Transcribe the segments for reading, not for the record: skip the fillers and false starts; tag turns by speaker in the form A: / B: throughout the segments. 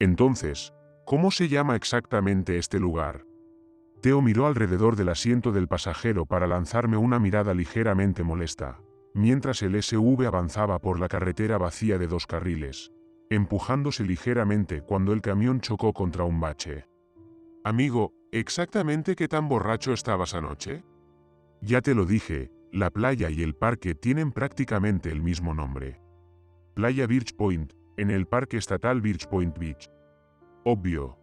A: Entonces, ¿cómo se llama exactamente este lugar? Theo miró alrededor del asiento del pasajero para lanzarme una mirada ligeramente molesta, mientras el SUV avanzaba por la carretera vacía de 2 carriles, empujándose ligeramente cuando el camión chocó contra un bache. Amigo, ¿exactamente qué tan borracho estabas anoche? Ya te lo dije, la playa y el parque tienen prácticamente el mismo nombre. Playa Birch Point, en el Parque Estatal Birch Point Beach. Obvio.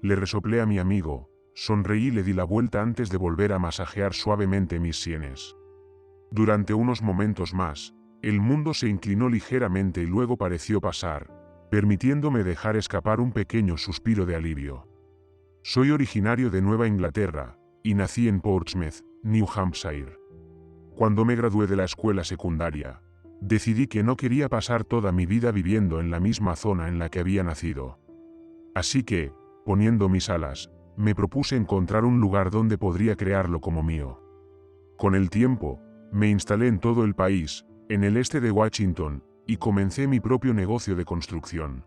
A: Le resoplé a mi amigo, sonreí y le di la vuelta antes de volver a masajear suavemente mis sienes. Durante unos momentos más, el mundo se inclinó ligeramente y luego pareció pasar, permitiéndome dejar escapar un pequeño suspiro de alivio. Soy originario de Nueva Inglaterra, y nací en Portsmouth, New Hampshire. Cuando me gradué de la escuela secundaria, decidí que no quería pasar toda mi vida viviendo en la misma zona en la que había nacido. Así que, poniendo mis alas, me propuse encontrar un lugar donde podría crearlo como mío. Con el tiempo, me instalé en todo el país, en el este de Washington, y comencé mi propio negocio de construcción.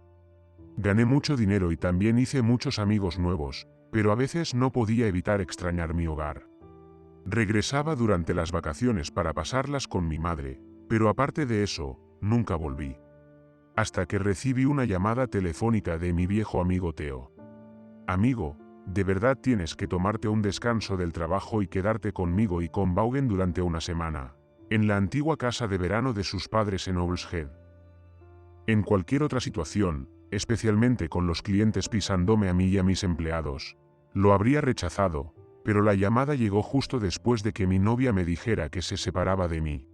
A: Gané mucho dinero y también hice muchos amigos nuevos, pero a veces no podía evitar extrañar mi hogar. Regresaba durante las vacaciones para pasarlas con mi madre, pero aparte de eso, nunca volví. Hasta que recibí una llamada telefónica de mi viejo amigo Theo. Amigo, de verdad tienes que tomarte un descanso del trabajo y quedarte conmigo y con Vaughan durante una semana, en la antigua casa de verano de sus padres en Owl's Head. En cualquier otra situación, especialmente con los clientes pisándome a mí y a mis empleados, lo habría rechazado, pero la llamada llegó justo después de que mi novia me dijera que se separaba de mí.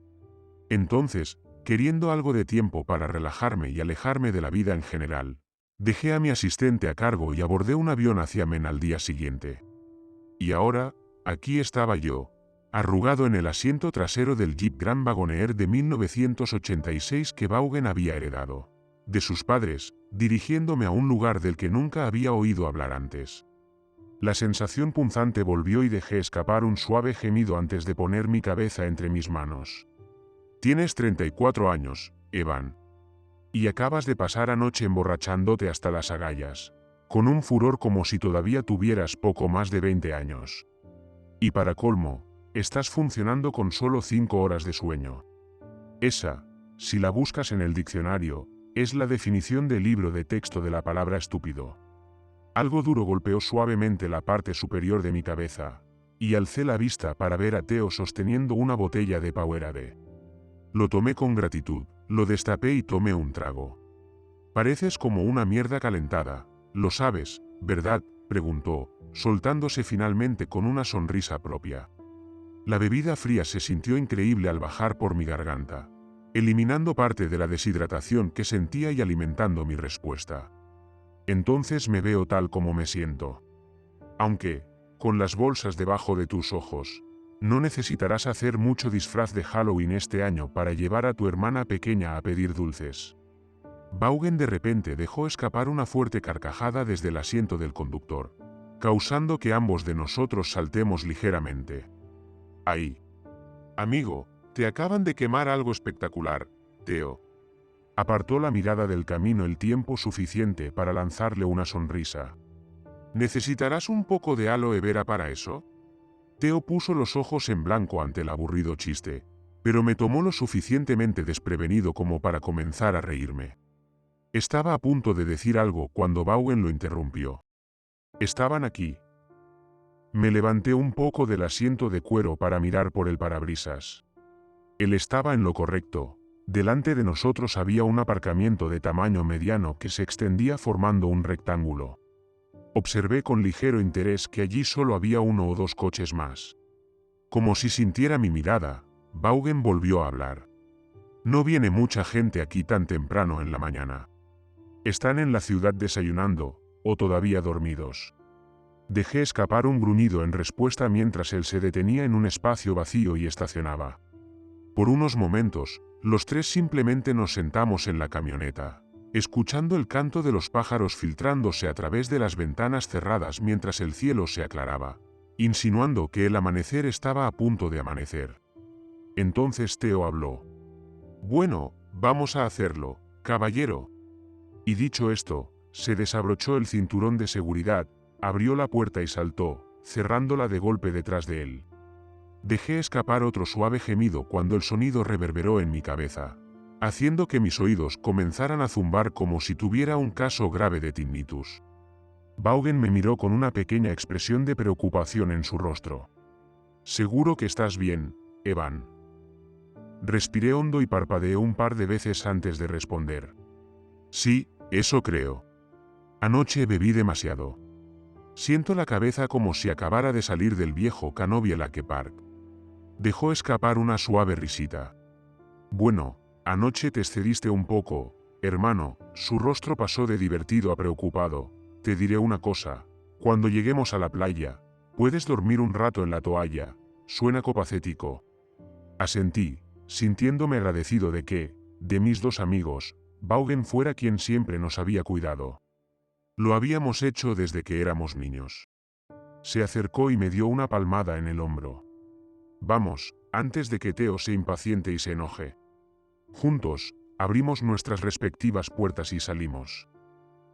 A: Entonces, queriendo algo de tiempo para relajarme y alejarme de la vida en general, dejé a mi asistente a cargo y abordé un avión hacia Men al día siguiente. Y ahora, aquí estaba yo, arrugado en el asiento trasero del Jeep Grand Wagoneer de 1986 que Vaughan había heredado de sus padres, dirigiéndome a un lugar del que nunca había oído hablar antes. La sensación punzante volvió y dejé escapar un suave gemido antes de poner mi cabeza entre mis manos. Tienes 34 años, Evan. Y acabas de pasar anoche emborrachándote hasta las agallas, con un furor como si todavía tuvieras poco más de 20 años. Y para colmo, estás funcionando con solo 5 horas de sueño. Esa, si la buscas en el diccionario, es la definición del libro de texto de la palabra estúpido. Algo duro golpeó suavemente la parte superior de mi cabeza, y alcé la vista para ver a Theo sosteniendo una botella de Powerade. Lo tomé con gratitud, lo destapé y tomé un trago. Pareces como una mierda calentada, lo sabes, ¿verdad?, preguntó, soltándose finalmente con una sonrisa propia. La bebida fría se sintió increíble al bajar por mi garganta, eliminando parte de la deshidratación que sentía y alimentando mi respuesta. Entonces me veo tal como me siento. Aunque, con las bolsas debajo de tus ojos, no necesitarás hacer mucho disfraz de Halloween este año para llevar a tu hermana pequeña a pedir dulces. Vaughan de repente dejó escapar una fuerte carcajada desde el asiento del conductor, causando que ambos de nosotros saltemos ligeramente. Ahí. Amigo, te acaban de quemar algo espectacular, Theo. Apartó la mirada del camino el tiempo suficiente para lanzarle una sonrisa. ¿Necesitarás un poco de aloe vera para eso? Theo puso los ojos en blanco ante el aburrido chiste, pero me tomó lo suficientemente desprevenido como para comenzar a reírme. Estaba a punto de decir algo cuando Vaughan lo interrumpió. Estaban aquí. Me levanté un poco del asiento de cuero para mirar por el parabrisas. Él estaba en lo correcto. Delante de nosotros había un aparcamiento de tamaño mediano que se extendía formando un rectángulo. Observé con ligero interés que allí solo había 1 o 2 coches más. Como si sintiera mi mirada, Vaughan volvió a hablar. No viene mucha gente aquí tan temprano en la mañana. Están en la ciudad desayunando, o todavía dormidos. Dejé escapar un gruñido en respuesta mientras él se detenía en un espacio vacío y estacionaba. Por unos momentos, los tres simplemente nos sentamos en la camioneta, escuchando el canto de los pájaros filtrándose a través de las ventanas cerradas mientras el cielo se aclaraba, insinuando que el amanecer estaba a punto de amanecer. Entonces Theo habló. Bueno, vamos a hacerlo, caballero. Y dicho esto, Se desabrochó el cinturón de seguridad, abrió la puerta y saltó, cerrándola de golpe detrás de él. Dejé escapar otro suave gemido cuando el sonido reverberó en mi cabeza, haciendo que mis oídos comenzaran a zumbar como si tuviera un caso grave de tinnitus. Vaughan me miró con una pequeña expresión de preocupación en su rostro. «¿Seguro que estás bien, Evan?» Respiré hondo y parpadeé un par de veces antes de responder. «Sí, eso creo. Anoche bebí demasiado. Siento la cabeza como si acabara de salir del viejo Canobie Lake Park». Dejó escapar una suave risita. «Bueno, anoche te excediste un poco, hermano». Su rostro pasó de divertido a preocupado. «Te diré una cosa. Cuando lleguemos a la playa, puedes dormir un rato en la toalla. Suena copacético». Asentí, sintiéndome agradecido de que, de mis dos amigos, Vaughan fuera quien siempre nos había cuidado. Lo habíamos hecho desde que éramos niños. Se acercó y me dio una palmada en el hombro. «Vamos, antes de que Theo se impaciente y se enoje». Juntos, abrimos nuestras respectivas puertas y salimos.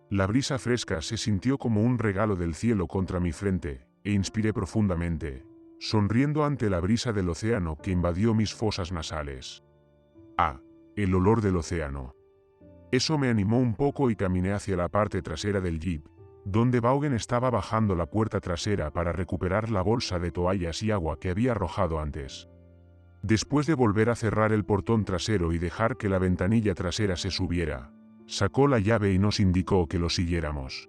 A: La brisa fresca se sintió como un regalo del cielo contra mi frente, e inspiré profundamente, sonriendo ante la brisa del océano que invadió mis fosas nasales. Ah, el olor del océano. Eso me animó un poco y caminé hacia la parte trasera del jeep, donde Vaughan estaba bajando la puerta trasera para recuperar la bolsa de toallas y agua que había arrojado antes. Después de volver a cerrar el portón trasero y dejar que la ventanilla trasera se subiera, sacó la llave y nos indicó que lo siguiéramos.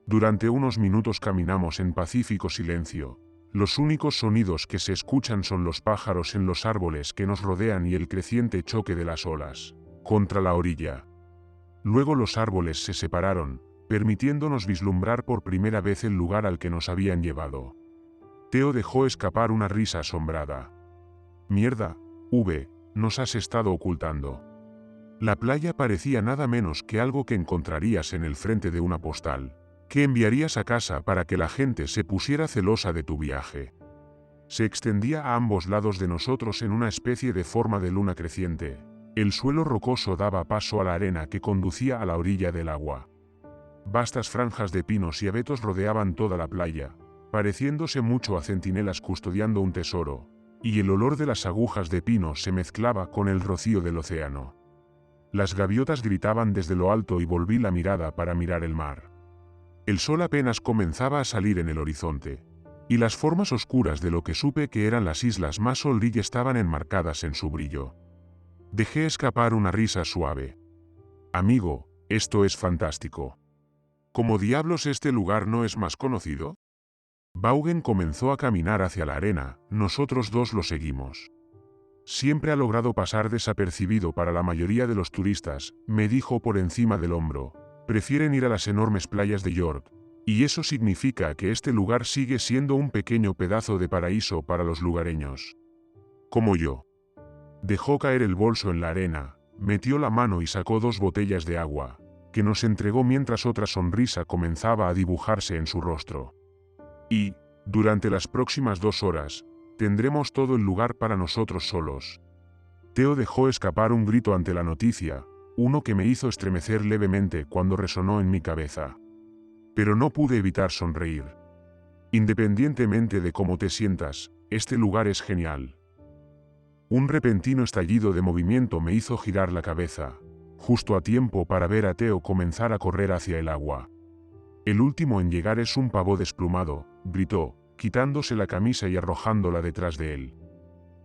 A: Durante unos minutos caminamos en pacífico silencio. Los únicos sonidos que se escuchan son los pájaros en los árboles que nos rodean y el creciente choque de las olas contra la orilla. Luego los árboles se separaron, permitiéndonos vislumbrar por primera vez el lugar al que nos habían llevado. Theo dejó escapar una risa asombrada. «Mierda, nos has estado ocultando». La playa parecía nada menos que algo que encontrarías en el frente de una postal, que enviarías a casa para que la gente se pusiera celosa de tu viaje. Se extendía a ambos lados de nosotros en una especie de forma de luna creciente. El suelo rocoso daba paso a la arena que conducía a la orilla del agua. Vastas franjas de pinos y abetos rodeaban toda la playa, pareciéndose mucho a centinelas custodiando un tesoro, y el olor de las agujas de pino se mezclaba con el rocío del océano. Las gaviotas gritaban desde lo alto y volví la mirada para mirar el mar. El sol apenas comenzaba a salir en el horizonte, y las formas oscuras de lo que supe que eran las islas más Olrige estaban enmarcadas en su brillo. Dejé escapar una risa suave. «Amigo, esto es fantástico. ¿Cómo diablos este lugar no es más conocido?» Vaughan comenzó a caminar hacia la arena, nosotros dos lo seguimos. «Siempre ha logrado pasar desapercibido para la mayoría de los turistas», me dijo por encima del hombro. «Prefieren ir a las enormes playas de York, y eso significa que este lugar sigue siendo un pequeño pedazo de paraíso para los lugareños. Como yo». Dejó caer el bolso en la arena, metió la mano y sacó 2 botellas de agua, que nos entregó mientras otra sonrisa comenzaba a dibujarse en su rostro. «Y, durante las próximas 2 horas, tendremos todo el lugar para nosotros solos». Theo dejó escapar un grito ante la noticia, uno que me hizo estremecer levemente cuando resonó en mi cabeza. Pero no pude evitar sonreír. «Independientemente de cómo te sientas, este lugar es genial». Un repentino estallido de movimiento me hizo girar la cabeza, justo a tiempo para ver a Theo comenzar a correr hacia el agua. «El último en llegar es un pavo desplumado», gritó, quitándose la camisa y arrojándola detrás de él.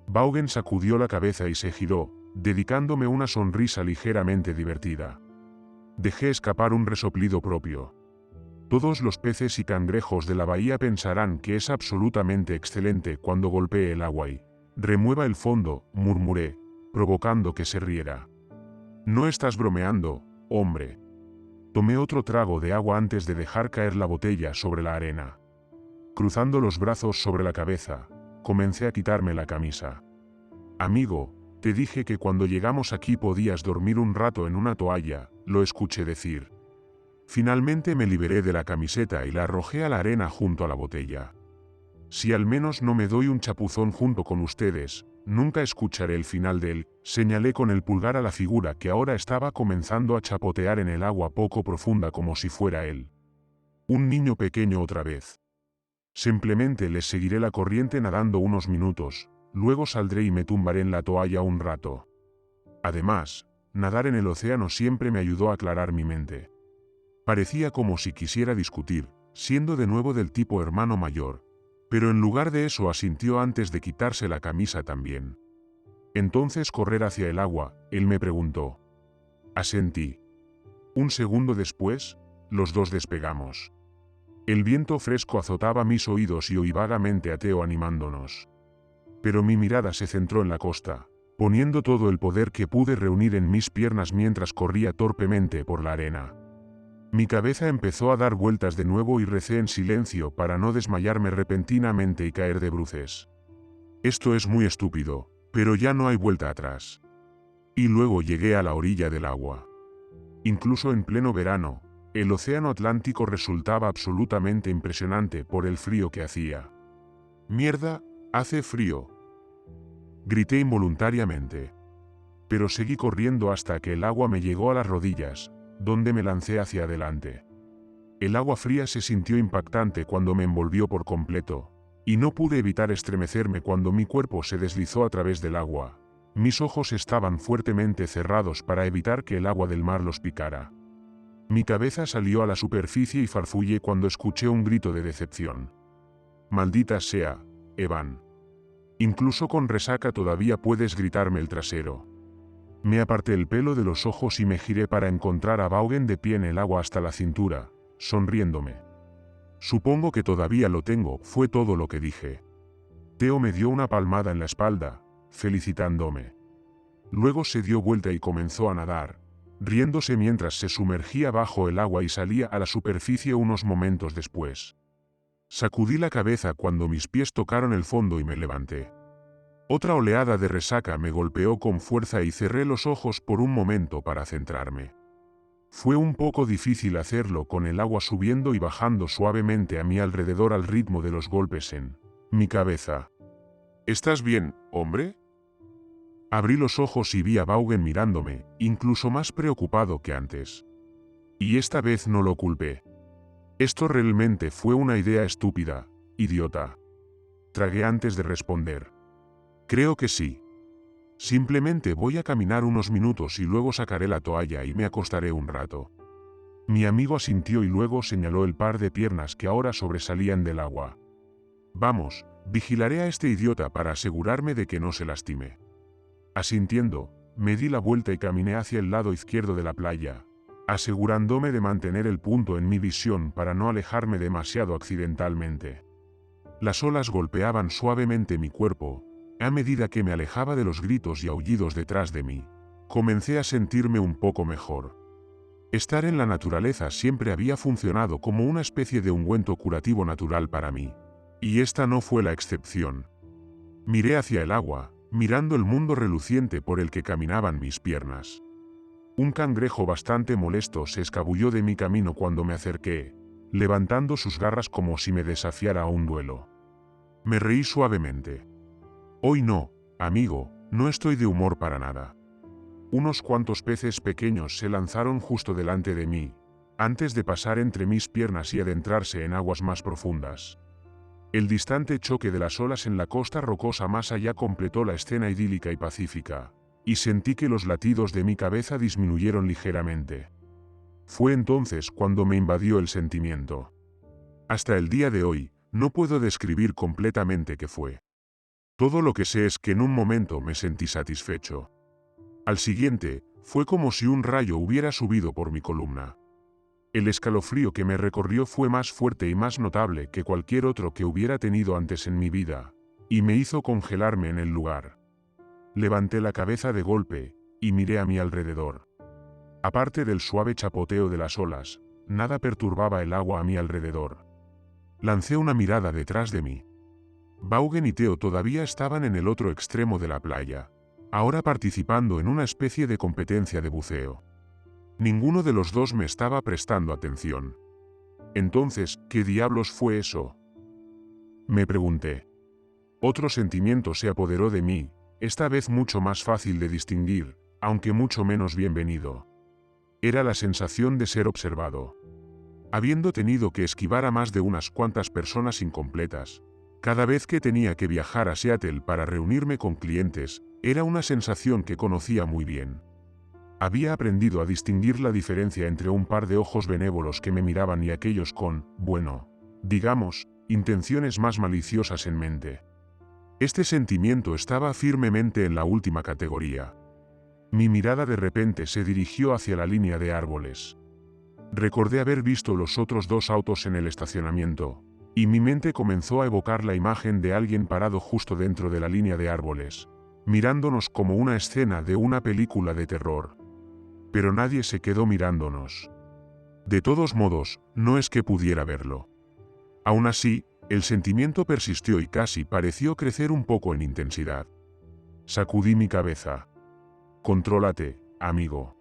A: Vaughan sacudió la cabeza y se giró, dedicándome una sonrisa ligeramente divertida. Dejé escapar un resoplido propio. «Todos los peces y cangrejos de la bahía pensarán que es absolutamente excelente cuando golpee el agua y remueva el fondo», murmuré, provocando que se riera. «No estás bromeando, hombre». Tomé otro trago de agua antes de dejar caer la botella sobre la arena. Cruzando los brazos sobre la cabeza, comencé a quitarme la camisa. «Amigo, te dije que cuando llegamos aquí podías dormir un rato en una toalla», lo escuché decir. Finalmente me liberé de la camiseta y la arrojé a la arena junto a la botella. «Si al menos no me doy un chapuzón junto con ustedes», Nunca escucharé el final de él, señalé con el pulgar a la figura que ahora estaba comenzando a chapotear en el agua poco profunda como si fuera él. Un niño pequeño otra vez. Simplemente les seguiré la corriente nadando unos minutos, luego saldré y me tumbaré en la toalla un rato. Además, nadar en el océano siempre me ayudó a aclarar mi mente. Parecía como si quisiera discutir, siendo de nuevo del tipo hermano mayor, pero en lugar de eso asintió antes de quitarse la camisa también. Entonces correr hacia el agua, él me preguntó. Asentí. Un segundo después, los dos despegamos. El viento fresco azotaba mis oídos y oí vagamente a Theo animándonos. Pero mi mirada se centró en la costa, poniendo todo el poder que pude reunir en mis piernas mientras corría torpemente por la arena. Mi cabeza empezó a dar vueltas de nuevo y recé en silencio para no desmayarme repentinamente y caer de bruces. Esto es muy estúpido, pero ya no hay vuelta atrás. Y luego llegué a la orilla del agua. Incluso en pleno verano, el océano Atlántico resultaba absolutamente impresionante por el frío que hacía. ¡Mierda, hace frío!, grité involuntariamente. Pero seguí corriendo hasta que el agua me llegó a las rodillas, donde me lancé hacia adelante. El agua fría se sintió impactante cuando me envolvió por completo, y no pude evitar estremecerme cuando mi cuerpo se deslizó a través del agua. Mis ojos estaban fuertemente cerrados para evitar que el agua del mar los picara. Mi cabeza salió a la superficie y farfullé cuando escuché un grito de decepción. Maldita sea, Evan. Incluso con resaca todavía puedes gritarme el trasero. Me aparté el pelo de los ojos y me giré para encontrar a Vaughan de pie en el agua hasta la cintura, sonriéndome. Supongo que todavía lo tengo, fue todo lo que dije. Theo me dio una palmada en la espalda, felicitándome. Luego se dio vuelta y comenzó a nadar, riéndose mientras se sumergía bajo el agua y salía a la superficie unos momentos después. Sacudí la cabeza cuando mis pies tocaron el fondo y me levanté. Otra oleada de resaca me golpeó con fuerza y cerré los ojos por un momento para centrarme. Fue un poco difícil hacerlo con el agua subiendo y bajando suavemente a mi alrededor al ritmo de los golpes en mi cabeza. ¿Estás bien, hombre? Abrí los ojos y vi a Vaughan mirándome, incluso más preocupado que antes. Y esta vez no lo culpé. Esto realmente fue una idea estúpida, idiota. Tragué antes de responder. Creo que sí. Simplemente voy a caminar unos minutos y luego sacaré la toalla y me acostaré un rato. Mi amigo asintió y luego señaló el par de piernas que ahora sobresalían del agua. Vamos, vigilaré a este idiota para asegurarme de que no se lastime. Asintiendo, me di la vuelta y caminé hacia el lado izquierdo de la playa, asegurándome de mantener el punto en mi visión para no alejarme demasiado accidentalmente. Las olas golpeaban suavemente mi cuerpo. A medida que me alejaba de los gritos y aullidos detrás de mí, comencé a sentirme un poco mejor. Estar en la naturaleza siempre había funcionado como una especie de ungüento curativo natural para mí. Y esta no fue la excepción. Miré hacia el agua, mirando el mundo reluciente por el que caminaban mis piernas. Un cangrejo bastante molesto se escabulló de mi camino cuando me acerqué, levantando sus garras como si me desafiara a un duelo. Me reí suavemente. Hoy no, amigo, no estoy de humor para nada. Unos cuantos peces pequeños se lanzaron justo delante de mí, antes de pasar entre mis piernas y adentrarse en aguas más profundas. El distante choque de las olas en la costa rocosa más allá completó la escena idílica y pacífica, y sentí que los latidos de mi cabeza disminuyeron ligeramente. Fue entonces cuando me invadió el sentimiento. Hasta el día de hoy, no puedo describir completamente qué fue. Todo lo que sé es que en un momento me sentí satisfecho. Al siguiente, fue como si un rayo hubiera subido por mi columna. El escalofrío que me recorrió fue más fuerte y más notable que cualquier otro que hubiera tenido antes en mi vida, y me hizo congelarme en el lugar. Levanté la cabeza de golpe, y miré a mi alrededor. Aparte del suave chapoteo de las olas, nada perturbaba el agua a mi alrededor. Lancé una mirada detrás de mí. Vaughan y Theo todavía estaban en el otro extremo de la playa, ahora participando en una especie de competencia de buceo. Ninguno de los dos me estaba prestando atención. Entonces, ¿qué diablos fue eso?, me pregunté. Otro sentimiento se apoderó de mí, esta vez mucho más fácil de distinguir, aunque mucho menos bienvenido. Era la sensación de ser observado. Habiendo tenido que esquivar a más de unas cuantas personas incompletas, cada vez que tenía que viajar a Seattle para reunirme con clientes, era una sensación que conocía muy bien. Había aprendido a distinguir la diferencia entre un par de ojos benévolos que me miraban y aquellos con, bueno, digamos, intenciones más maliciosas en mente. Este sentimiento estaba firmemente en la última categoría. Mi mirada de repente se dirigió hacia la línea de árboles. Recordé haber visto los otros dos autos en el estacionamiento, y mi mente comenzó a evocar la imagen de alguien parado justo dentro de la línea de árboles, mirándonos como una escena de una película de terror. Pero nadie se quedó mirándonos. De todos modos, no es que pudiera verlo. Aún así, el sentimiento persistió y casi pareció crecer un poco en intensidad. Sacudí mi cabeza. Contrólate, amigo.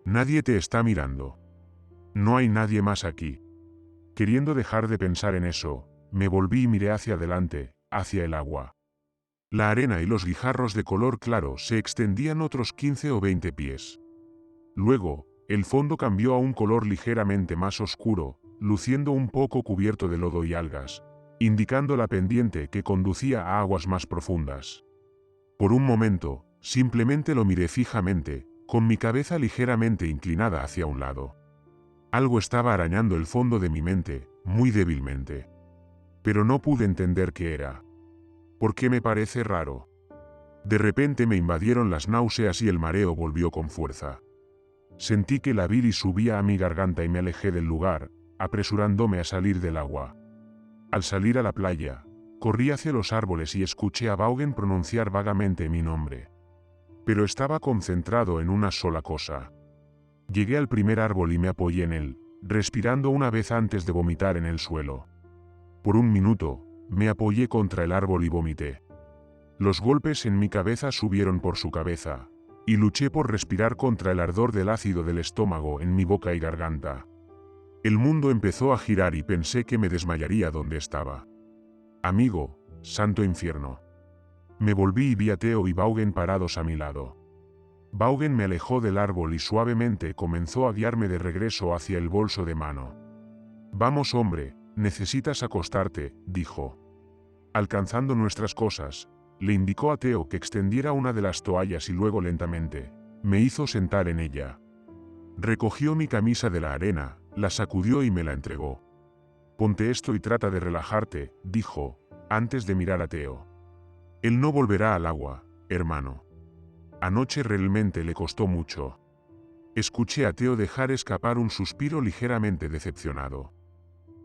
A: Nadie te está mirando. No hay nadie más aquí. Queriendo dejar de pensar en eso, me volví y miré hacia adelante, hacia el agua. La arena y los guijarros de color claro se extendían otros 15 o 20 pies. Luego, el fondo cambió a un color ligeramente más oscuro, luciendo un poco cubierto de lodo y algas, indicando la pendiente que conducía a aguas más profundas. Por un momento, simplemente lo miré fijamente, con mi cabeza ligeramente inclinada hacia un lado. Algo estaba arañando el fondo de mi mente, muy débilmente. Pero no pude entender qué era. ¿Por qué me parece raro? De repente me invadieron las náuseas y el mareo volvió con fuerza. Sentí que la bilis subía a mi garganta y me alejé del lugar, apresurándome a salir del agua. Al salir a la playa, corrí hacia los árboles y escuché a Vaughan pronunciar vagamente mi nombre. Pero estaba concentrado en una sola cosa. Llegué al primer árbol y me apoyé en él, respirando una vez antes de vomitar en el suelo. Por un minuto, me apoyé contra el árbol y vomité. Los golpes en mi cabeza subieron por su cabeza, y luché por respirar contra el ardor del ácido del estómago en mi boca y garganta. El mundo empezó a girar y pensé que me desmayaría donde estaba. Amigo, santo infierno. Me volví y vi a Theo y Vaughan parados a mi lado. Vaughan me alejó del árbol y suavemente comenzó a guiarme de regreso hacia el bolso de mano. Vamos hombre, necesitas acostarte, dijo. Alcanzando nuestras cosas, le indicó a Theo que extendiera una de las toallas y luego lentamente, me hizo sentar en ella. Recogió mi camisa de la arena, la sacudió y me la entregó. Ponte esto y trata de relajarte, dijo, antes de mirar a Theo. Él no volverá al agua, hermano. Anoche realmente le costó mucho. Escuché a Theo dejar escapar un suspiro ligeramente decepcionado.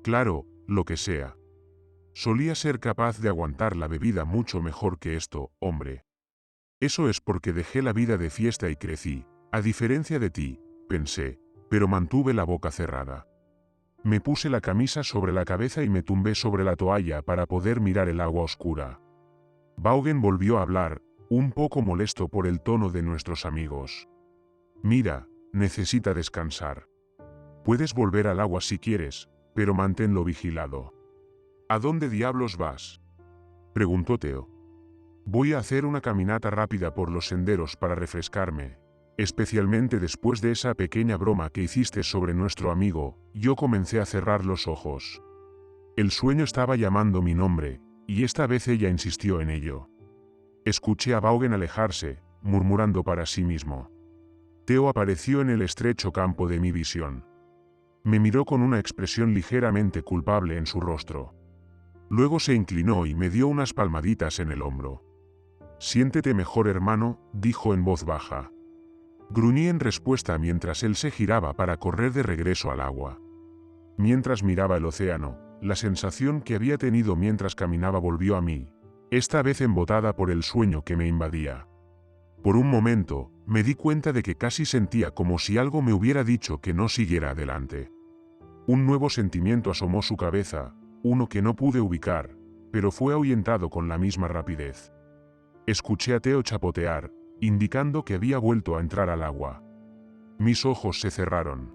A: Claro, lo que sea. Solía ser capaz de aguantar la bebida mucho mejor que esto, hombre. Eso es porque dejé la vida de fiesta y crecí, a diferencia de ti, pensé, pero mantuve la boca cerrada. Me puse la camisa sobre la cabeza y me tumbé sobre la toalla para poder mirar el agua oscura. Vaughan volvió a hablar, un poco molesto por el tono de nuestros amigos. Mira, necesita descansar. Puedes volver al agua si quieres, pero manténlo vigilado. ¿A dónde diablos vas?, preguntó Theo. Voy a hacer una caminata rápida por los senderos para refrescarme, especialmente después de esa pequeña broma que hiciste sobre nuestro amigo. Yo comencé a cerrar los ojos. El sueño estaba llamando mi nombre, y esta vez ella insistió en ello. Escuché a Vaughan alejarse, murmurando para sí mismo. Theo apareció en el estrecho campo de mi visión. Me miró con una expresión ligeramente culpable en su rostro. Luego se inclinó y me dio unas palmaditas en el hombro. Siéntete mejor, hermano, dijo en voz baja. Gruñí en respuesta mientras él se giraba para correr de regreso al agua. Mientras miraba el océano, la sensación que había tenido mientras caminaba volvió a mí, esta vez embotada por el sueño que me invadía. Por un momento, me di cuenta de que casi sentía como si algo me hubiera dicho que no siguiera adelante. Un nuevo sentimiento asomó su cabeza, uno que no pude ubicar, pero fue ahuyentado con la misma rapidez. Escuché a Theo chapotear, indicando que había vuelto a entrar al agua. Mis ojos se cerraron.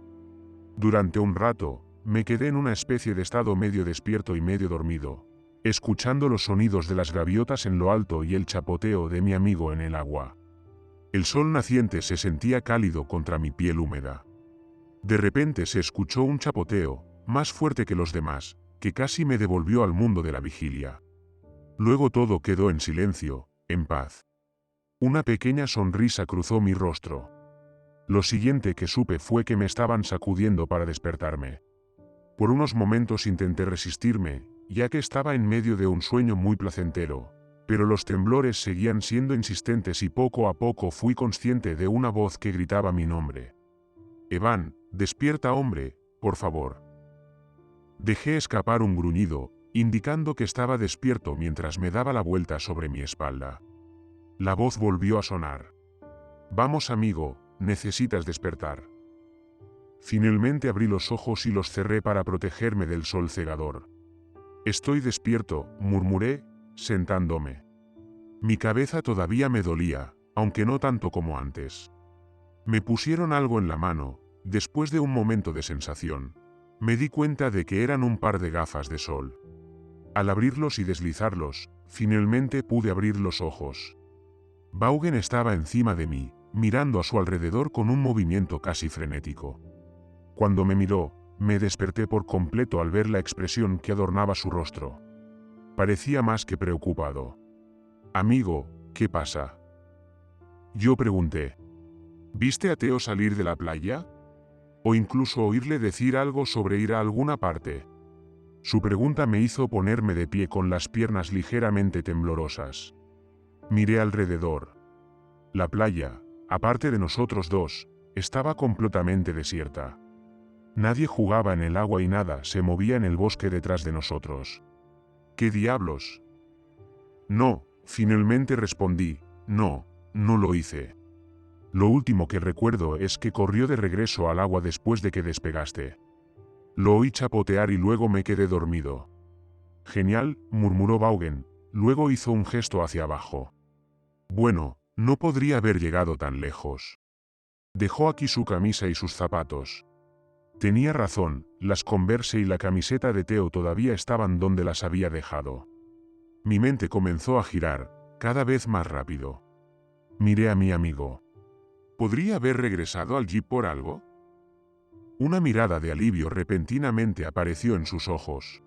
A: Durante un rato, me quedé en una especie de estado medio despierto y medio dormido, escuchando los sonidos de las gaviotas en lo alto y el chapoteo de mi amigo en el agua. El sol naciente se sentía cálido contra mi piel húmeda. De repente se escuchó un chapoteo, más fuerte que los demás, que casi me devolvió al mundo de la vigilia. Luego todo quedó en silencio, en paz. Una pequeña sonrisa cruzó mi rostro. Lo siguiente que supe fue que me estaban sacudiendo para despertarme. Por unos momentos intenté resistirme, ya que estaba en medio de un sueño muy placentero, pero los temblores seguían siendo insistentes y poco a poco fui consciente de una voz que gritaba mi nombre. «Evan, despierta hombre, por favor». Dejé escapar un gruñido, indicando que estaba despierto mientras me daba la vuelta sobre mi espalda. La voz volvió a sonar. «Vamos amigo, necesitas despertar». Finalmente abrí los ojos y los cerré para protegerme del sol cegador. «Estoy despierto», murmuré, sentándome. Mi cabeza todavía me dolía, aunque no tanto como antes. Me pusieron algo en la mano, después de un momento de sensación. Me di cuenta de que eran un par de gafas de sol. Al abrirlos y deslizarlos, finalmente pude abrir los ojos. Vaughan estaba encima de mí, mirando a su alrededor con un movimiento casi frenético. Cuando me miró, me desperté por completo al ver la expresión que adornaba su rostro. Parecía más que preocupado. «Amigo, ¿qué pasa?». Yo pregunté. «¿Viste a Theo salir de la playa? ¿O incluso oírle decir algo sobre ir a alguna parte?». Su pregunta me hizo ponerme de pie con las piernas ligeramente temblorosas. Miré alrededor. La playa, aparte de nosotros dos, estaba completamente desierta. Nadie jugaba en el agua y nada se movía en el bosque detrás de nosotros. «¿Qué diablos?». «No», finalmente respondí, «no lo hice». Lo último que recuerdo es que corrió de regreso al agua después de que despegaste. Lo oí chapotear y luego me quedé dormido. «Genial», murmuró Vaughan, luego hizo un gesto hacia abajo. «Bueno, no podría haber llegado tan lejos». Dejó aquí su camisa y sus zapatos. Tenía razón, las Converse y la camiseta de Theo todavía estaban donde las había dejado. Mi mente comenzó a girar, cada vez más rápido. Miré a mi amigo. ¿Podría haber regresado al jeep por algo? Una mirada de alivio repentinamente apareció en sus ojos.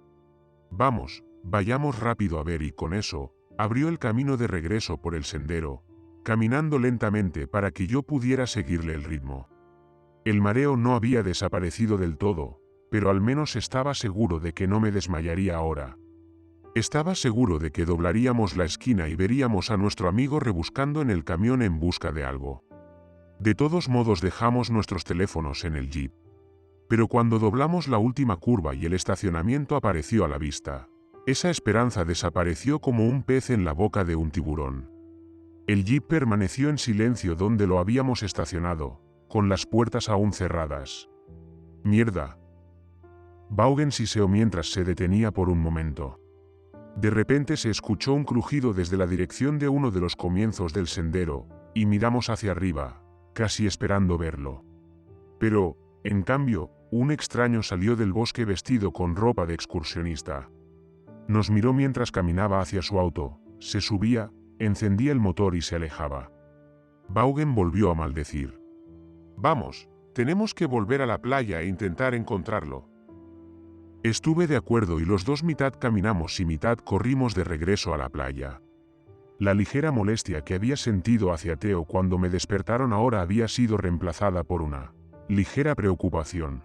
A: «Vamos, vayamos rápido a ver», y con eso, abrió el camino de regreso por el sendero, caminando lentamente para que yo pudiera seguirle el ritmo. El mareo no había desaparecido del todo, pero al menos estaba seguro de que no me desmayaría ahora. Estaba seguro de que doblaríamos la esquina y veríamos a nuestro amigo rebuscando en el camión en busca de algo. De todos modos dejamos nuestros teléfonos en el jeep. Pero cuando doblamos la última curva y el estacionamiento apareció a la vista, esa esperanza desapareció como un pez en la boca de un tiburón. El jeep permaneció en silencio donde lo habíamos estacionado, con las puertas aún cerradas. «Mierda». Vaughan siseó mientras se detenía por un momento. De repente se escuchó un crujido desde la dirección de uno de los comienzos del sendero, y miramos hacia arriba, casi esperando verlo. Pero, en cambio, un extraño salió del bosque vestido con ropa de excursionista. Nos miró mientras caminaba hacia su auto, se subía, encendía el motor y se alejaba. Vaughan volvió a maldecir. «Vamos, tenemos que volver a la playa e intentar encontrarlo». Estuve de acuerdo y los dos mitad caminamos y mitad corrimos de regreso a la playa. La ligera molestia que había sentido hacia Theo cuando me despertaron ahora había sido reemplazada por una ligera preocupación.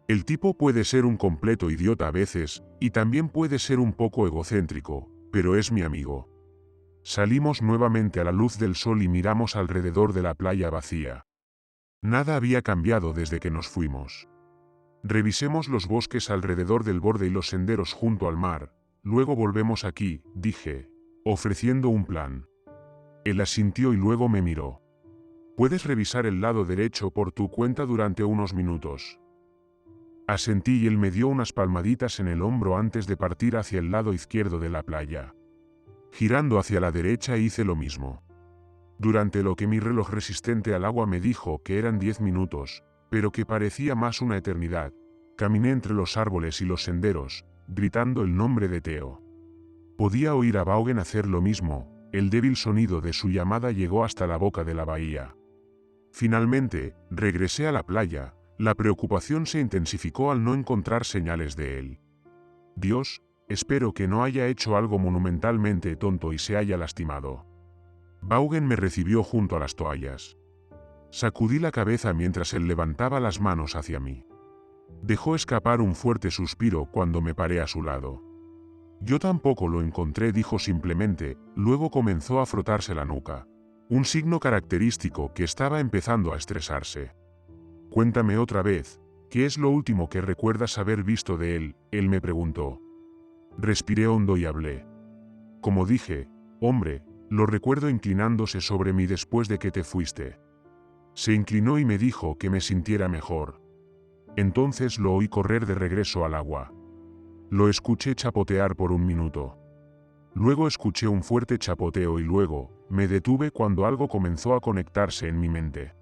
A: El tipo puede ser un completo idiota a veces, y también puede ser un poco egocéntrico, pero es mi amigo. Salimos nuevamente a la luz del sol y miramos alrededor de la playa vacía. Nada había cambiado desde que nos fuimos. «Revisemos los bosques alrededor del borde y los senderos junto al mar, luego volvemos aquí», dije, ofreciendo un plan. Él asintió y luego me miró. «Puedes revisar el lado derecho por tu cuenta durante unos minutos». Asentí y él me dio unas palmaditas en el hombro antes de partir hacia el lado izquierdo de la playa. Girando hacia la derecha hice lo mismo. Durante lo que mi reloj resistente al agua me dijo que eran 10 minutos, pero que parecía más una eternidad, caminé entre los árboles y los senderos, gritando el nombre de Theo. Podía oír a Vaughan hacer lo mismo, el débil sonido de su llamada llegó hasta la boca de la bahía. Finalmente, regresé a la playa, la preocupación se intensificó al no encontrar señales de él. Dios, espero que no haya hecho algo monumentalmente tonto y se haya lastimado. Vaughan me recibió junto a las toallas. Sacudí la cabeza mientras él levantaba las manos hacia mí. Dejó escapar un fuerte suspiro cuando me paré a su lado. Yo tampoco lo encontré, dijo simplemente, luego comenzó a frotarse la nuca. Un signo característico que estaba empezando a estresarse. Cuéntame otra vez, ¿qué es lo último que recuerdas haber visto de él? Él me preguntó. Respiré hondo y hablé. Como dije, hombre, lo recuerdo inclinándose sobre mí después de que te fuiste. Se inclinó y me dijo que me sintiera mejor. Entonces lo oí correr de regreso al agua. Lo escuché chapotear por un minuto. Luego escuché un fuerte chapoteo y luego, me detuve cuando algo comenzó a conectarse en mi mente.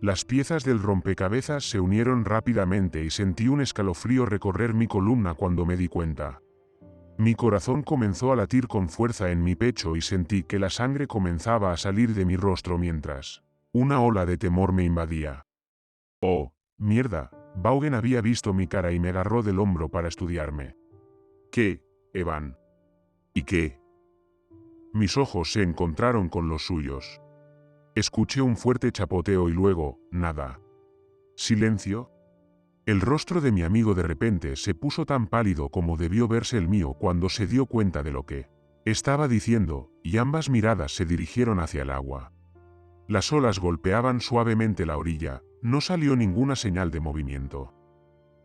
A: Las piezas del rompecabezas se unieron rápidamente y sentí un escalofrío recorrer mi columna cuando me di cuenta. Mi corazón comenzó a latir con fuerza en mi pecho y sentí que la sangre comenzaba a salir de mi rostro mientras una ola de temor me invadía. ¡Oh, mierda! Vaughan había visto mi cara y me agarró del hombro para estudiarme. ¿Qué, Evan? ¿Y qué? Mis ojos se encontraron con los suyos. Escuché un fuerte chapoteo y luego, nada. ¿Silencio? El rostro de mi amigo de repente se puso tan pálido como debió verse el mío cuando se dio cuenta de lo que estaba diciendo, y ambas miradas se dirigieron hacia el agua. Las olas golpeaban suavemente la orilla, no salió ninguna señal de movimiento.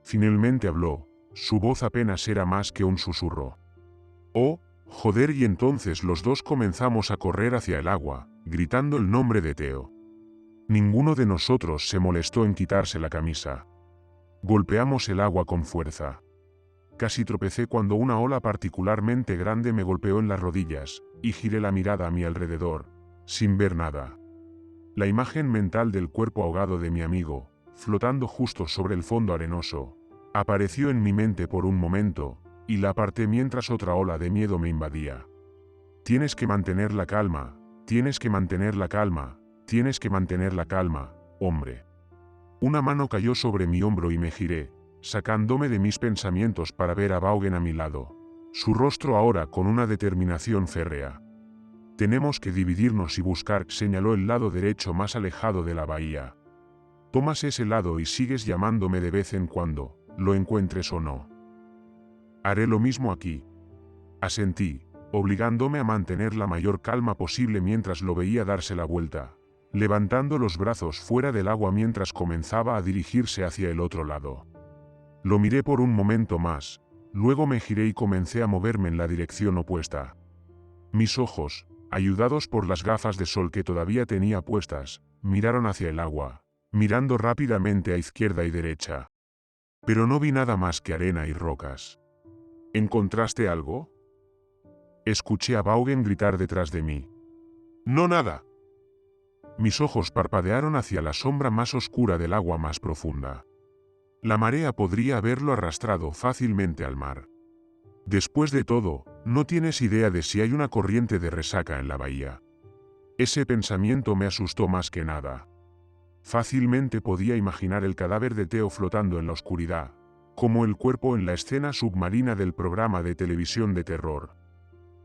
A: Finalmente habló, su voz apenas era más que un susurro. Oh, joder, y entonces los dos comenzamos a correr hacia el agua, gritando el nombre de Theo. Ninguno de nosotros se molestó en quitarse la camisa. Golpeamos el agua con fuerza. Casi tropecé cuando una ola particularmente grande me golpeó en las rodillas, y giré la mirada a mi alrededor, sin ver nada. La imagen mental del cuerpo ahogado de mi amigo, flotando justo sobre el fondo arenoso, apareció en mi mente por un momento, y la aparté mientras otra ola de miedo me invadía. Tienes que mantener la calma, tienes que mantener la calma, tienes que mantener la calma, hombre. Una mano cayó sobre mi hombro y me giré, sacándome de mis pensamientos para ver a Vaughan a mi lado, su rostro ahora con una determinación férrea. Tenemos que dividirnos y buscar, señaló el lado derecho más alejado de la bahía. Tomas ese lado y sigues llamándome de vez en cuando, lo encuentres o no. Haré lo mismo aquí. Asentí, obligándome a mantener la mayor calma posible mientras lo veía darse la vuelta, levantando los brazos fuera del agua mientras comenzaba a dirigirse hacia el otro lado. Lo miré por un momento más, luego me giré y comencé a moverme en la dirección opuesta. Mis ojos, ayudados por las gafas de sol que todavía tenía puestas, miraron hacia el agua, mirando rápidamente a izquierda y derecha. Pero no vi nada más que arena y rocas. ¿Encontraste algo? Escuché a Vaughan gritar detrás de mí. No, nada. Mis ojos parpadearon hacia la sombra más oscura del agua más profunda. La marea podría haberlo arrastrado fácilmente al mar. Después de todo, no tienes idea de si hay una corriente de resaca en la bahía. Ese pensamiento me asustó más que nada. Fácilmente podía imaginar el cadáver de Theo flotando en la oscuridad, como el cuerpo en la escena submarina del programa de televisión de terror.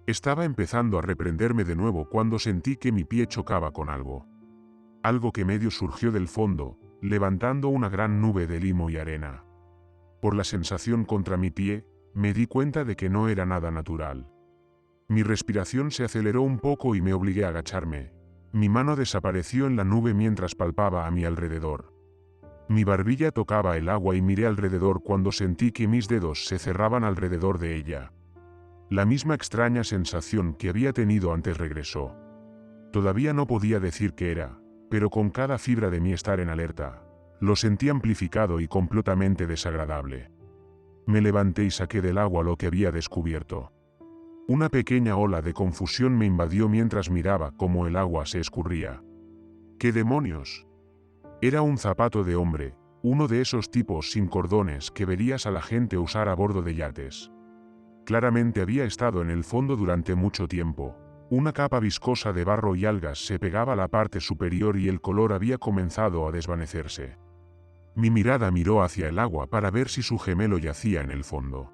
A: Estaba empezando a reprenderme de nuevo cuando sentí que mi pie chocaba con algo. Algo que medio surgió del fondo, levantando una gran nube de limo y arena. Por la sensación contra mi pie, me di cuenta de que no era nada natural. Mi respiración se aceleró un poco y me obligué a agacharme. Mi mano desapareció en la nube mientras palpaba a mi alrededor. Mi barbilla tocaba el agua y miré alrededor cuando sentí que mis dedos se cerraban alrededor de ella. La misma extraña sensación que había tenido antes regresó. Todavía no podía decir qué era, pero con cada fibra de mí estar en alerta, lo sentí amplificado y completamente desagradable. Me levanté y saqué del agua lo que había descubierto. Una pequeña ola de confusión me invadió mientras miraba cómo el agua se escurría. ¿Qué demonios? Era un zapato de hombre, uno de esos tipos sin cordones que verías a la gente usar a bordo de yates. Claramente había estado en el fondo durante mucho tiempo. Una capa viscosa de barro y algas se pegaba a la parte superior y el color había comenzado a desvanecerse. Mi mirada miró hacia el agua para ver si su gemelo yacía en el fondo.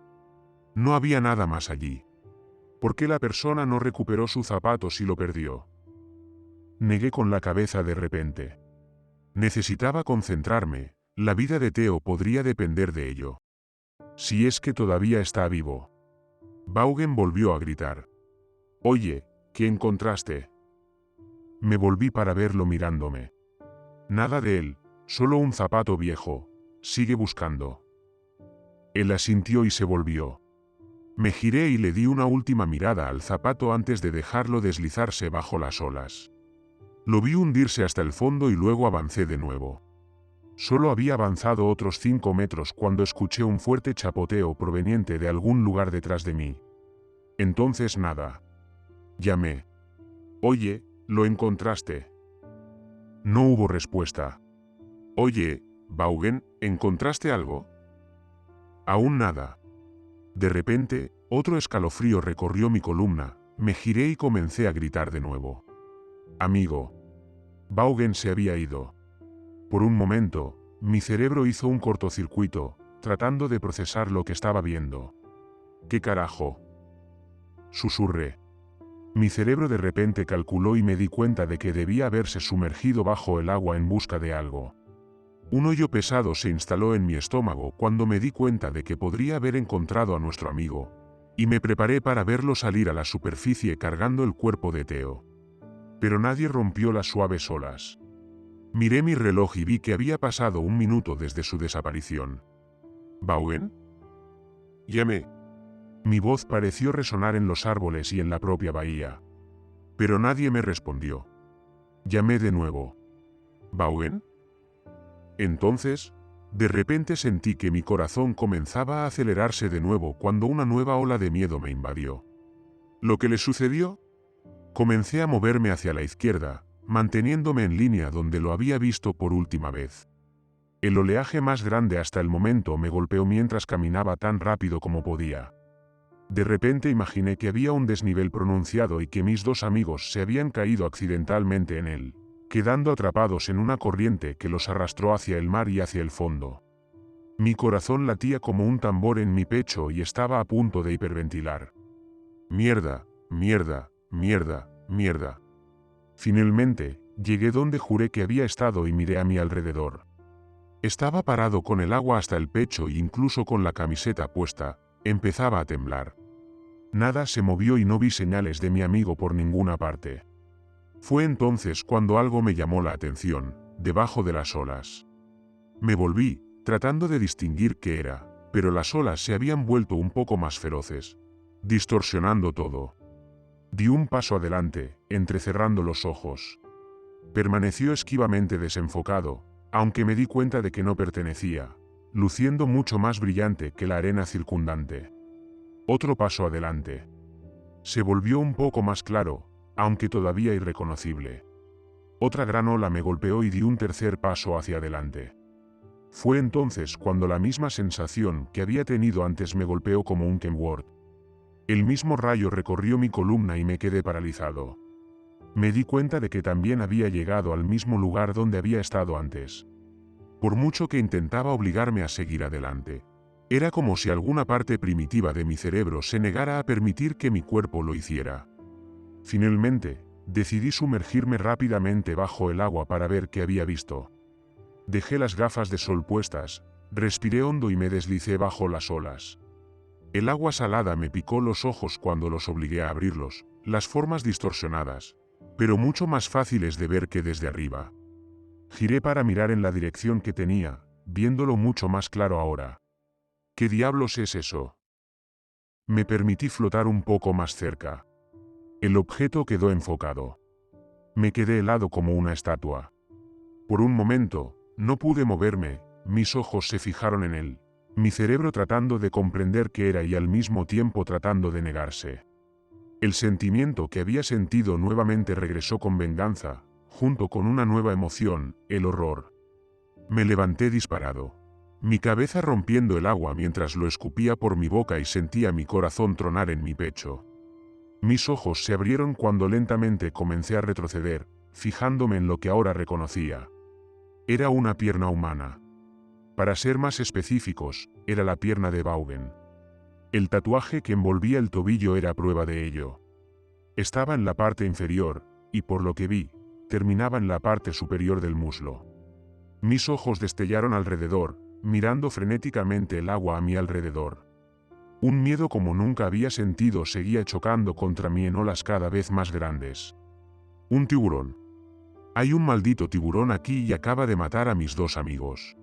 A: No había nada más allí. ¿Por qué la persona no recuperó su zapato si lo perdió? Negué con la cabeza de repente. Necesitaba concentrarme, la vida de Theo podría depender de ello. Si es que todavía está vivo. Vaughan volvió a gritar. Oye, ¿qué encontraste? Me volví para verlo mirándome. Nada de él, solo un zapato viejo. Sigue buscando. Él asintió y se volvió. Me giré y le di una última mirada al zapato antes de dejarlo deslizarse bajo las olas. Lo vi hundirse hasta el fondo y luego avancé de nuevo. Solo había avanzado otros 5 metros cuando escuché un fuerte chapoteo proveniente de algún lugar detrás de mí. Entonces nada. Llamé. Oye, ¿lo encontraste? No hubo respuesta. Oye, Vaughan, ¿encontraste algo? Aún nada. De repente, otro escalofrío recorrió mi columna, me giré y comencé a gritar de nuevo. Amigo. Vaughan se había ido. Por un momento, mi cerebro hizo un cortocircuito, tratando de procesar lo que estaba viendo. ¿Qué carajo? Susurré. Mi cerebro de repente calculó y me di cuenta de que debía haberse sumergido bajo el agua en busca de algo. Un hoyo pesado se instaló en mi estómago cuando me di cuenta de que podría haber encontrado a nuestro amigo, y me preparé para verlo salir a la superficie cargando el cuerpo de Theo. Pero nadie rompió las suaves olas. Miré mi reloj y vi que había pasado 1 minuto desde su desaparición. ¿Vaughan? Llamé. Mi voz pareció resonar en los árboles y en la propia bahía. Pero nadie me respondió. Llamé de nuevo. ¿Vaughan? Entonces, de repente sentí que mi corazón comenzaba a acelerarse de nuevo cuando una nueva ola de miedo me invadió. ¿Lo que le sucedió? Comencé a moverme hacia la izquierda, manteniéndome en línea donde lo había visto por última vez. El oleaje más grande hasta el momento me golpeó mientras caminaba tan rápido como podía. De repente imaginé que había un desnivel pronunciado y que mis 2 amigos se habían caído accidentalmente en él, quedando atrapados en una corriente que los arrastró hacia el mar y hacia el fondo. Mi corazón latía como un tambor en mi pecho y estaba a punto de hiperventilar. Mierda, mierda, mierda, mierda. Finalmente, llegué donde juré que había estado y miré a mi alrededor. Estaba parado con el agua hasta el pecho e incluso con la camiseta puesta, empezaba a temblar. Nada se movió y no vi señales de mi amigo por ninguna parte. Fue entonces cuando algo me llamó la atención, debajo de las olas. Me volví, tratando de distinguir qué era, pero las olas se habían vuelto un poco más feroces, distorsionando todo. Di un paso adelante, entrecerrando los ojos. Permaneció esquivamente desenfocado, aunque me di cuenta de que no pertenecía, luciendo mucho más brillante que la arena circundante. Otro paso adelante. Se volvió un poco más claro, aunque todavía irreconocible. Otra gran ola me golpeó y di un tercer paso hacia adelante. Fue entonces cuando la misma sensación que había tenido antes me golpeó como un Kenworth. El mismo rayo recorrió mi columna y me quedé paralizado. Me di cuenta de que también había llegado al mismo lugar donde había estado antes. Por mucho que intentaba obligarme a seguir adelante, era como si alguna parte primitiva de mi cerebro se negara a permitir que mi cuerpo lo hiciera. Finalmente, decidí sumergirme rápidamente bajo el agua para ver qué había visto. Dejé las gafas de sol puestas, respiré hondo y me deslicé bajo las olas. El agua salada me picó los ojos cuando los obligué a abrirlos, las formas distorsionadas, pero mucho más fáciles de ver que desde arriba. Giré para mirar en la dirección que tenía, viéndolo mucho más claro ahora. ¿Qué diablos es eso? Me permití flotar un poco más cerca. El objeto quedó enfocado. Me quedé helado como una estatua. Por un momento, no pude moverme, mis ojos se fijaron en él, mi cerebro tratando de comprender qué era y al mismo tiempo tratando de negarse. El sentimiento que había sentido nuevamente regresó con venganza, junto con una nueva emoción, el horror. Me levanté disparado. mi cabeza rompiendo el agua mientras lo escupía por mi boca y sentía mi corazón tronar en mi pecho. Mis ojos se abrieron cuando lentamente comencé a retroceder, fijándome en lo que ahora reconocía. Era una pierna humana. Para ser más específicos, era la pierna de Vaughan. El tatuaje que envolvía el tobillo era prueba de ello. Estaba en la parte inferior, y por lo que vi, terminaba en la parte superior del muslo. Mis ojos destellaron alrededor, mirando frenéticamente el agua a mi alrededor. Un miedo como nunca había sentido seguía chocando contra mí en olas cada vez más grandes. Un tiburón. Hay un maldito tiburón aquí y acaba de matar a mis dos amigos.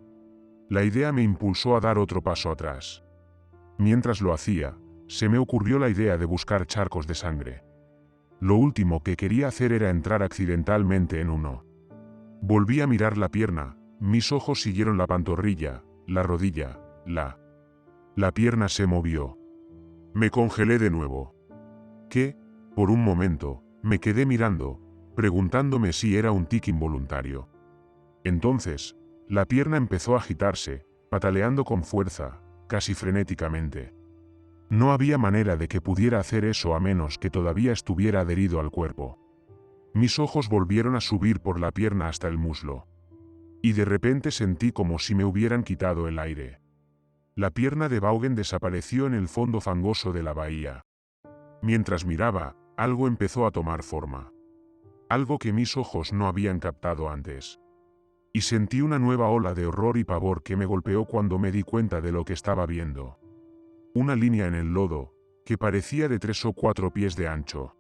A: La idea me impulsó a dar otro paso atrás. Mientras lo hacía, se me ocurrió la idea de buscar charcos de sangre. Lo último que quería hacer era entrar accidentalmente en uno. Volví a mirar la pierna, mis ojos siguieron la pantorrilla, la rodilla, La pierna se movió. Me congelé de nuevo. ¿Qué? Por un momento, me quedé mirando, preguntándome si era un tic involuntario. Entonces, la pierna empezó a agitarse, pataleando con fuerza, casi frenéticamente. No había manera de que pudiera hacer eso a menos que todavía estuviera adherido al cuerpo. Mis ojos volvieron a subir por la pierna hasta el muslo. Y de repente sentí como si me hubieran quitado el aire. La pierna de Vaughan desapareció en el fondo fangoso de la bahía. Mientras miraba, algo empezó a tomar forma. Algo que mis ojos no habían captado antes. Y sentí una nueva ola de horror y pavor que me golpeó cuando me di cuenta de lo que estaba viendo. Una línea en el lodo, que parecía de 3 o 4 pies de ancho.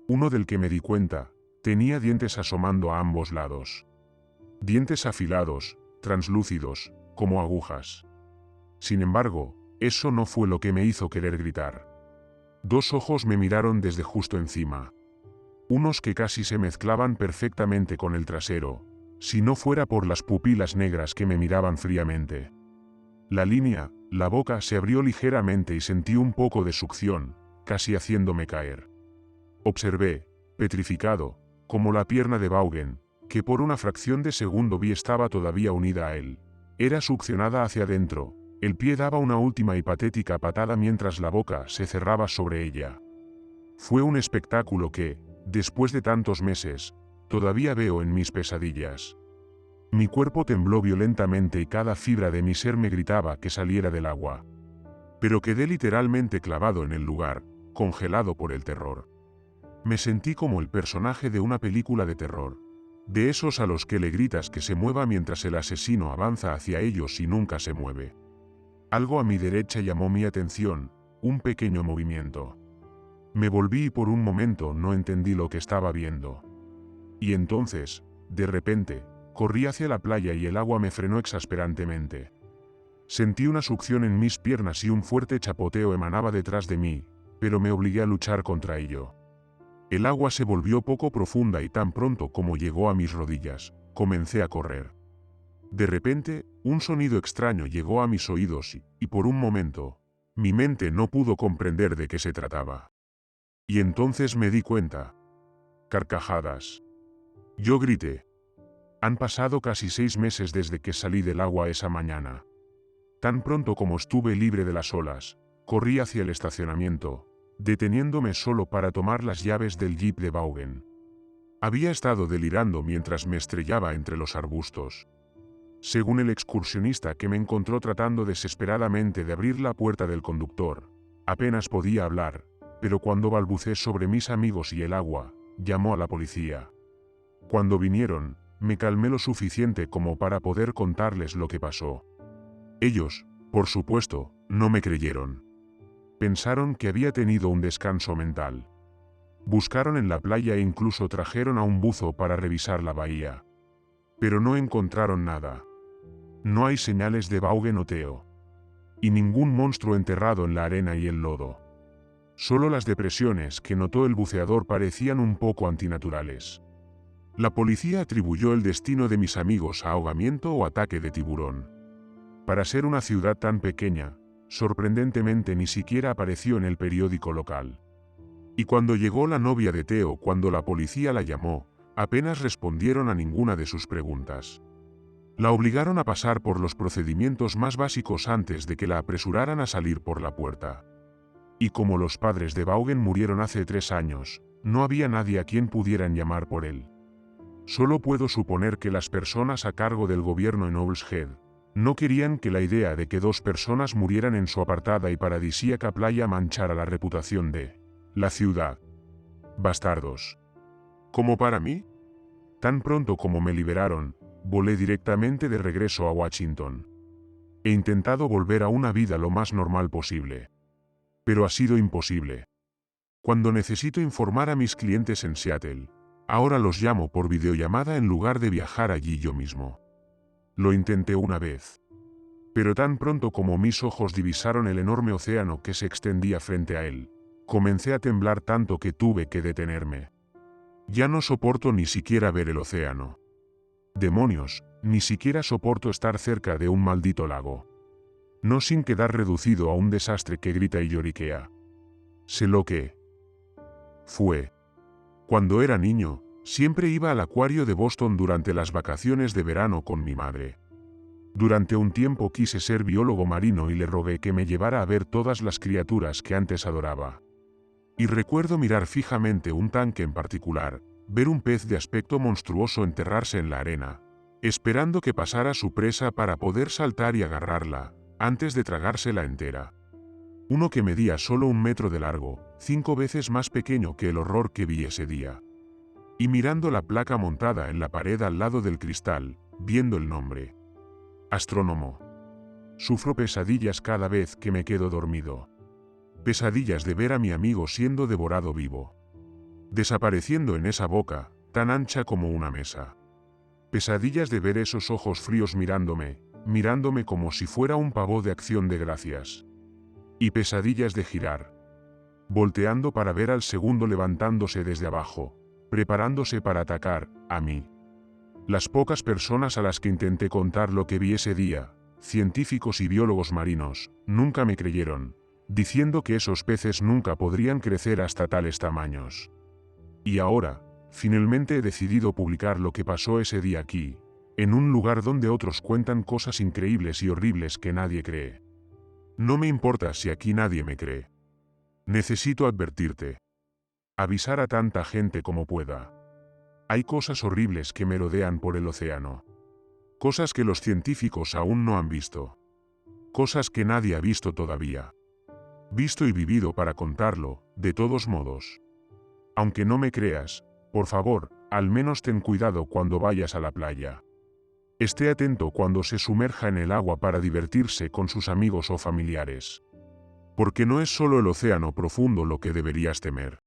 A: Uno del que me di cuenta, tenía dientes asomando a ambos lados. Dientes afilados, translúcidos, como agujas. Sin embargo, eso no fue lo que me hizo querer gritar. Dos ojos me miraron desde justo encima. Unos que casi se mezclaban perfectamente con el trasero, si no fuera por las pupilas negras que me miraban fríamente. La línea, la boca se abrió ligeramente y sentí un poco de succión, casi haciéndome caer. Observé, petrificado, como la pierna de Vaughan, que por una fracción de segundo vi estaba todavía unida a él. Era succionada hacia adentro. El pie daba una última y patética patada mientras la boca se cerraba sobre ella. Fue un espectáculo que, después de tantos meses, todavía veo en mis pesadillas. Mi cuerpo tembló violentamente y cada fibra de mi ser me gritaba que saliera del agua. Pero quedé literalmente clavado en el lugar, congelado por el terror. Me sentí como el personaje de una película de terror. De esos a los que le gritas que se mueva mientras el asesino avanza hacia ellos y nunca se mueve. Algo a mi derecha llamó mi atención, un pequeño movimiento. Me volví y por un momento no entendí lo que estaba viendo. Y entonces, de repente, corrí hacia la playa y el agua me frenó exasperantemente. Sentí una succión en mis piernas y un fuerte chapoteo emanaba detrás de mí, pero me obligué a luchar contra ello. El agua se volvió poco profunda y tan pronto como llegó a mis rodillas, comencé a correr. De repente, un sonido extraño llegó a mis oídos y por un momento, mi mente no pudo comprender de qué se trataba. Y entonces me di cuenta. Carcajadas. Yo grité. Han pasado casi 6 meses desde que salí del agua esa mañana. Tan pronto como estuve libre de las olas, corrí hacia el estacionamiento, deteniéndome solo para tomar las llaves del jeep de Vaughan. Había estado delirando mientras me estrellaba entre los arbustos. Según el excursionista que me encontró tratando desesperadamente de abrir la puerta del conductor, apenas podía hablar, pero cuando balbuceé sobre mis amigos y el agua, llamó a la policía. Cuando vinieron, me calmé lo suficiente como para poder contarles lo que pasó. Ellos, por supuesto, no me creyeron. Pensaron que había tenido un descanso mental. Buscaron en la playa e incluso trajeron a un buzo para revisar la bahía. Pero no encontraron nada. No hay señales de Vaughan o Theo. Y ningún monstruo enterrado en la arena y el lodo. Solo las depresiones que notó el buceador parecían un poco antinaturales. La policía atribuyó el destino de mis amigos a ahogamiento o ataque de tiburón. Para ser una ciudad tan pequeña, sorprendentemente ni siquiera apareció en el periódico local. Y cuando llegó la novia de Theo, cuando la policía la llamó, apenas respondieron a ninguna de sus preguntas. La obligaron a pasar por los procedimientos más básicos antes de que la apresuraran a salir por la puerta. Y como los padres de Vaughan murieron hace 3 años, no había nadie a quien pudieran llamar por él. Solo puedo suponer que las personas a cargo del gobierno en Owl's Head no querían que la idea de que 2 personas murieran en su apartada y paradisíaca playa manchara la reputación de la ciudad. Bastardos. ¿Como para mí? Tan pronto como me liberaron, volé directamente de regreso a Washington. He intentado volver a una vida lo más normal posible. Pero ha sido imposible. Cuando necesito informar a mis clientes en Seattle, ahora los llamo por videollamada en lugar de viajar allí yo mismo. Lo intenté una vez. Pero tan pronto como mis ojos divisaron el enorme océano que se extendía frente a él, comencé a temblar tanto que tuve que detenerme. Ya no soporto ni siquiera ver el océano. Demonios, ni siquiera soporto estar cerca de un maldito lago. No sin quedar reducido a un desastre que grita y lloriquea. Sé lo que fue. Cuando era niño, siempre iba al acuario de Boston durante las vacaciones de verano con mi madre. Durante un tiempo quise ser biólogo marino y le rogué que me llevara a ver todas las criaturas que antes adoraba. Y recuerdo mirar fijamente un tanque en particular, ver un pez de aspecto monstruoso enterrarse en la arena, esperando que pasara su presa para poder saltar y agarrarla, antes de tragársela entera. Uno que medía solo 1 metro de largo, 5 veces más pequeño que el horror que vi ese día. Y mirando la placa montada en la pared al lado del cristal, viendo el nombre. Astrónomo. Sufro pesadillas cada vez que me quedo dormido. Pesadillas de ver a mi amigo siendo devorado vivo. Desapareciendo en esa boca, tan ancha como una mesa. Pesadillas de ver esos ojos fríos mirándome como si fuera un pavo de Acción de Gracias. Y pesadillas de girar. Volteando para ver al segundo levantándose desde abajo, preparándose para atacar a mí. Las pocas personas a las que intenté contar lo que vi ese día, científicos y biólogos marinos, nunca me creyeron, diciendo que esos peces nunca podrían crecer hasta tales tamaños. Y ahora, finalmente he decidido publicar lo que pasó ese día aquí, en un lugar donde otros cuentan cosas increíbles y horribles que nadie cree. No me importa si aquí nadie me cree. Necesito advertirte. Avisar a tanta gente como pueda. Hay cosas horribles que merodean por el océano. Cosas que los científicos aún no han visto. Cosas que nadie ha visto todavía. Visto y vivido para contarlo, de todos modos. Aunque no me creas, por favor, al menos ten cuidado cuando vayas a la playa. Esté atento cuando se sumerja en el agua para divertirse con sus amigos o familiares. Porque no es solo el océano profundo lo que deberías temer.